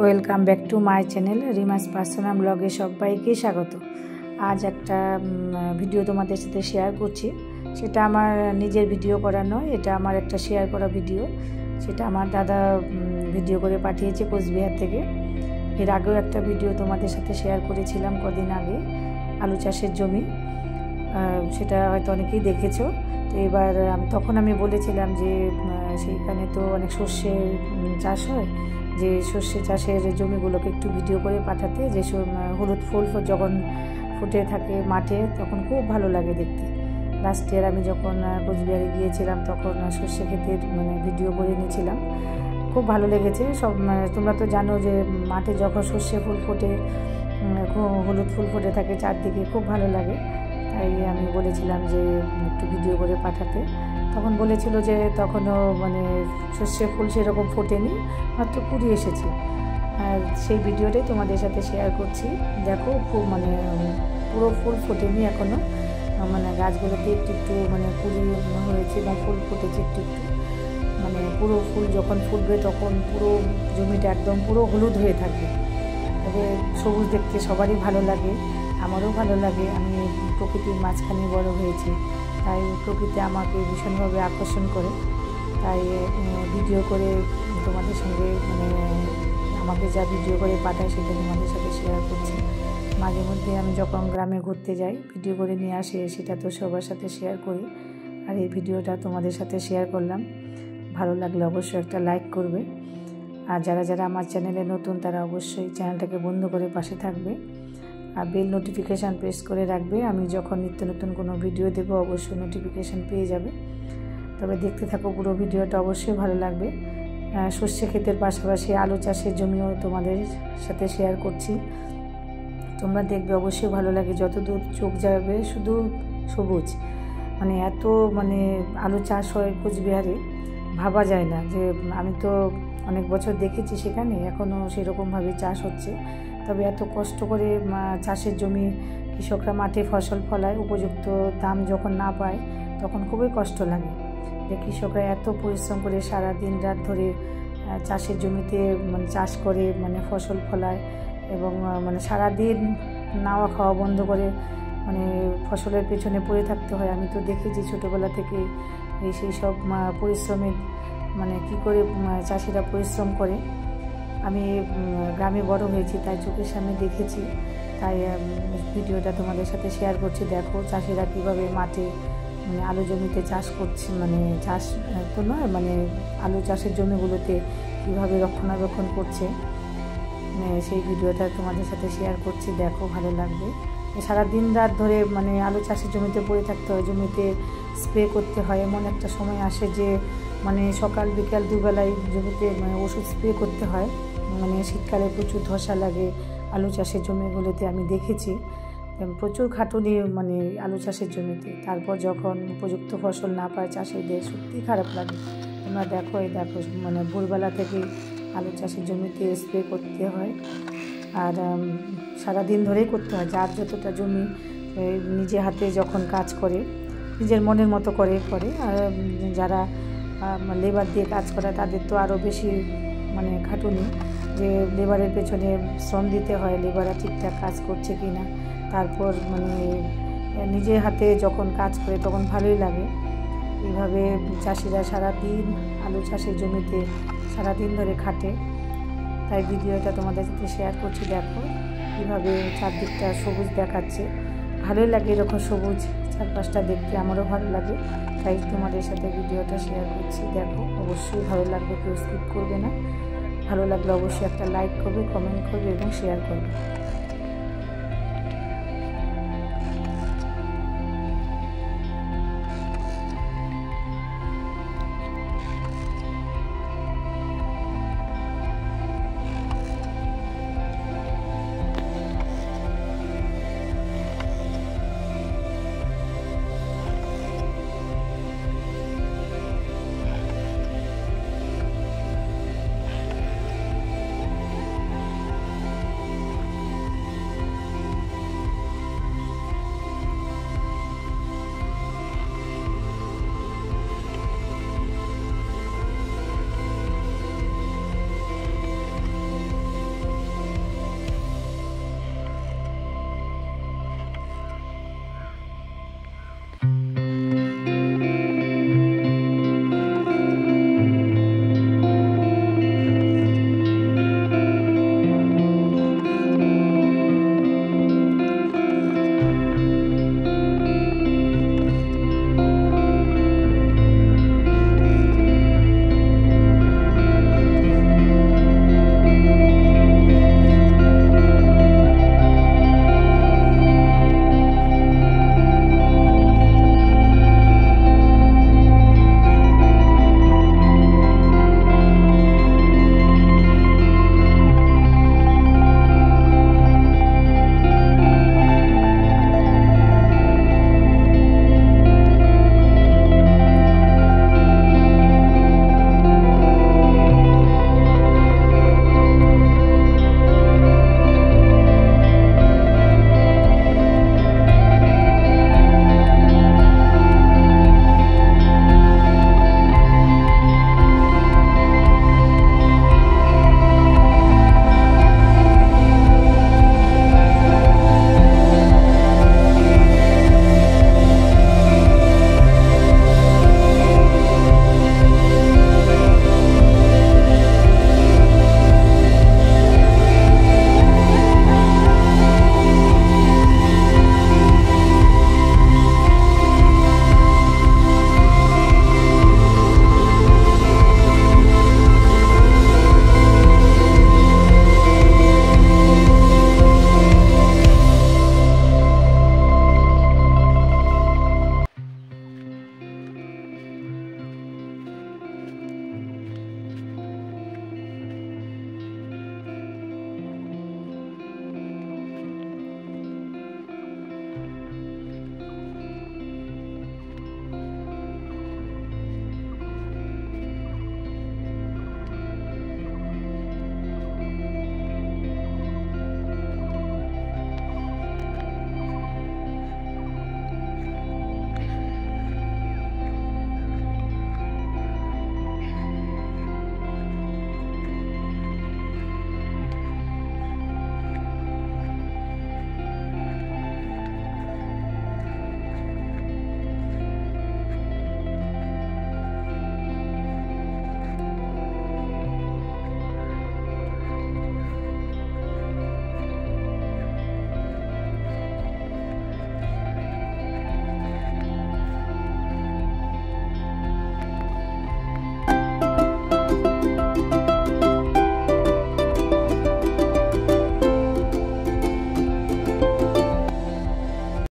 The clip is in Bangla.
Welcome back to my channel রিমাস personal ব্লগে সবাইকে স্বাগত। আজ একটা ভিডিও তোমাদের সাথে শেয়ার করছি। সেটা আমার নিজের ভিডিও করা নয়, এটা আমার একটা শেয়ার করা ভিডিও। সেটা আমার দাদা ভিডিও করে পাঠিয়েছে কোচবিহার থেকে। এর আগেও একটা ভিডিও তোমাদের সাথে শেয়ার করেছিলাম কদিন আগে, আলু চাষের জমি। সেটা হয়তো অনেকেই দেখেছো। তো এবার তখন আমি বলেছিলাম যে সেইখানে তো অনেক সর্ষে চাষ হয়, যে সর্ষে চাষের জমিগুলোকে একটু ভিডিও করে পাঠাতে, যে হলুদ ফুল যখন ফুটে থাকে মাঠে তখন খুব ভালো লাগে দেখতে। লাস্ট ইয়ার আমি যখন কোচবিহারে গিয়েছিলাম তখন সর্ষে ক্ষেতের ভিডিও করে নিয়েছিলাম, খুব ভালো লেগেছে। তোমরা তো জানো যে মাঠে যখন সর্ষে ফুল ফোটে, হলুদ ফুল ফুটে থাকে চারদিকে, খুব ভালো লাগে। তাই আমি বলেছিলাম যে একটু ভিডিও করে পাঠাতে। তখন বলেছিল যে তখনও সর্ষে ফুল সেরকম ফোটেনি, মাত্র কুড়ি এসেছে। আর সেই ভিডিওটাই তোমাদের সাথে শেয়ার করছি। দেখো খুব পুরো ফুল ফোটেনি এখনও, গাছগুলোতে একটু একটু কুড়ি হয়েছে এবং ফুল ফুটেছে একটু একটু। পুরো ফুল যখন ফুটবে তখন পুরো জমিটা একদম পুরো হলুদ হয়ে থাকবে। তবে সবুজ দেখতে সবারই ভালো লাগে, আমারও ভালো লাগে। আমি প্রকৃতির মাঝখানে বড় হয়েছি, তাই প্রকৃতি আমাকে ভীষণভাবে আকর্ষণ করে। তাই ভিডিও করে তোমাদের সঙ্গে আমাকে যা ভিডিও করে পাঠায় সেটা তোমাদের সাথে শেয়ার করছি। মাঝে মধ্যে আমি যখন গ্রামে ঘুরতে যাই ভিডিও করে নিয়ে আসি, সেটা তো সবার সাথে শেয়ার করি। আর এই ভিডিওটা তোমাদের সাথে শেয়ার করলাম। ভালো লাগলে অবশ্যই একটা লাইক করবে। আর যারা যারা আমার চ্যানেলে নতুন তারা অবশ্যই চ্যানেলটাকে বন্ধ করে পাশে থাকবে আর বেল নোটিফিকেশান প্রেস করে রাখবে। আমি যখন নিত্য নতুন কোনো ভিডিও দেবো অবশ্যই নোটিফিকেশান পেয়ে যাবে। তবে দেখতে থাকো পুরো ভিডিওটা, অবশ্যই ভালো লাগবে। সর্ষে ক্ষেতের পাশাপাশি আলু চাষের জমিও তোমাদের সাথে শেয়ার করছি। তোমরা দেখবে অবশ্যই ভালো লাগে। যতদূর চোখ যাবে শুধু সবুজ, এত আলু চাষ হয় কোচবিহারে, ভাবা যায় না। যে আমি তো অনেক বছর দেখেছি সেখানে, এখনও সেরকমভাবে চাষ হচ্ছে। তবে এত কষ্ট করে চাষের জমি কৃষকরা মাঠে ফসল ফলায়, উপযুক্ত দাম যখন না পায় তখন খুবই কষ্ট লাগে। যে কৃষকরা এত পরিশ্রম করে সারা দিন রাত ধরে চাষের জমিতে চাষ করে ফসল ফলায় এবং সারাদিন নাওয়া খাওয়া বন্ধ করে ফসলের পেছনে পড়ে থাকতে হয়। আমি তো দেখেছি ছোটোবেলা থেকে সেই সব পরিশ্রমের কী করে চাষিরা পরিশ্রম করে। আমি গ্রামে বড় হয়েছি, তাই চোখের সামনে দেখেছি। তাই ভিডিওটা তোমাদের সাথে শেয়ার করছি। দেখো চাষিরা কীভাবে মাঠে আলু জমিতে চাষ করছে, চাষ তো নয়, আলু চাষের জমিগুলোতে কীভাবে রক্ষণাবেক্ষণ করছে, সেই ভিডিওটা তোমাদের সাথে শেয়ার করছি। দেখো ভালো লাগবে। সারা দিন রাত ধরে আলু চাষের জমিতে পড়ে থাকতে হয়, জমিতে স্প্রে করতে হয়। এমন একটা সময় আসে যে সকাল বিকাল দুবেলায় জমিতে ওষুধ স্প্রে করতে হয়। শীতকালে প্রচুর ধসা লাগে আলু চাষের জমিগুলোতে, আমি দেখেছি। প্রচুর খাটুনি আলু চাষের জমিতে। তারপর যখন উপযুক্ত ফসল না পায় চাষিদের, সত্যি খারাপ লাগে। তোমরা দেখো, দেখো ভোরবেলা থেকে আলু চাষের জমিতে স্প্রে করতে হয়, আর সারাদিন ধরেই করতে হয়। যার যতটা জমি নিজে হাতে যখন কাজ করে, নিজের মনের মতো করে। আর যারা লেবার দিয়ে কাজ করে তাদের তো আরও বেশি খাটুনি, যে লেবারের পেছনে শ্রম দিতে হয়, লেবাররা ঠিকঠাক কাজ করছে কি না। তারপর নিজের হাতে যখন কাজ করে তখন ভালোই লাগে। এইভাবে চাষিরা সারাদিন আলু চাষের জমিতে সারাদিন ধরে খাটে। তাই ভিডিওটা তোমাদের সাথে শেয়ার করছি। দেখো কীভাবে চারদিকটা সবুজ দেখাচ্ছে, ভালোই লাগে এরকম সবুজ চারপাশটা দেখতে, আমারও ভালো লাগে। তাই তোমাদের সাথে ভিডিওটা শেয়ার করছি। দেখো অবশ্যই ভালো লাগবে, কেউ স্কিপ করবে না। ভালো লাগলে অবশ্যই একটা লাইক করবে, কমেন্ট করবে এবং শেয়ার করবে।